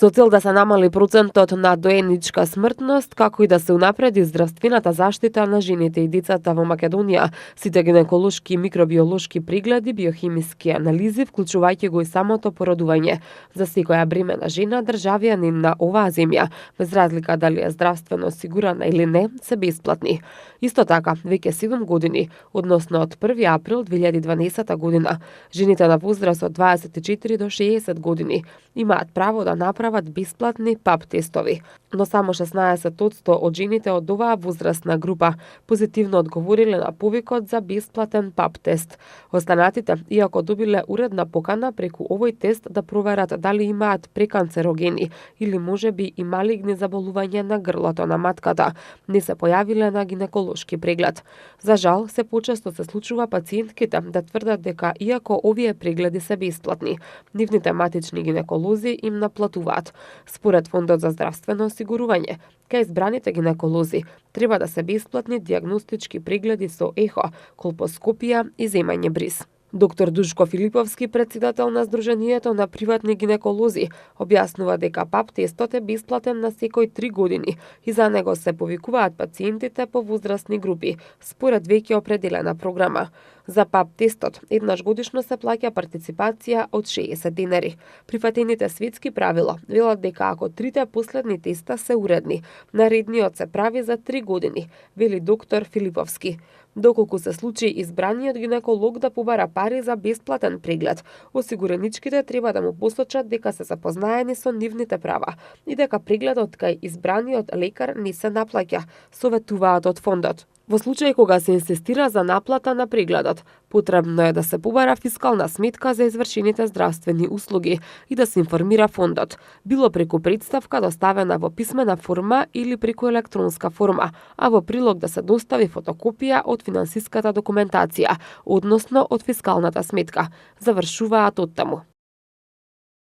Со цел да се намали процентот на доеничка смртност, како и да се унапреди здравствената заштита на жените и децата во Македонија, сите гинеколошки и микробиолошки прегледи, биохимиски анализи, вклучувајќи го и самото породување, за секоја бремена жена државјанин на оваа земја, без разлика дали е здравствено осигурана или не, се бесплатни. Исто така, веќе 7 години, односно од 1 април 2012 година, жените на возраст од 24 до 60 години имаат право да направат бесплатни ПАП тестови, но само 16% од жените од оваа возрастна група позитивно одговориле на повикот за бесплатен ПАП тест. Останатите, иако добиле уредна покана преку овој тест да проверат дали имаат преканцерогени или можеби и малигни заболувања на грлото на матката, не се појавиле на гинеколошки преглед. За жал, се почесто се случува пациентките да тврдат дека иако овие прегледи се бесплатни, нивните матични гинеколози им наплатуваат. Според Фондот за здравствено осигурување, кај избраните гинеколози треба да се бесплатни дијагностички прегледи со ехо, колпоскопија и земање бриз. Доктор Душко Филиповски, председател на Сдруженијето на приватни гинеколози, објаснува дека ПАП тестот е бесплатен на секој 3 години и за него се повикуваат пациентите по возрастни групи, според веќе определена програма. За ПАП тестот еднаш годишно се плаќа партиципација од 60 денари. Прифатените светски правила велат дека ако трите последни теста се уредни, наредниот се прави за 3 години, вели доктор Филиповски. Доколку се случи избраниот гинеколог да побара пари за бесплатен преглед, осигуреничките треба да му посочат дека се запознаени со нивните права и дека прегледот кај избраниот лекар не се наплаќа, советуваат од фондот. Во случај кога се инсистира за наплата на прегледот, потребно е да се побара фискална сметка за извршените здравствени услуги и да се информира фондот, било преку представка доставена во писмена форма или преку електронска форма, а во прилог да се достави фотокопија од финансиската документација, односно од фискалната сметка, завршуваат оттаму.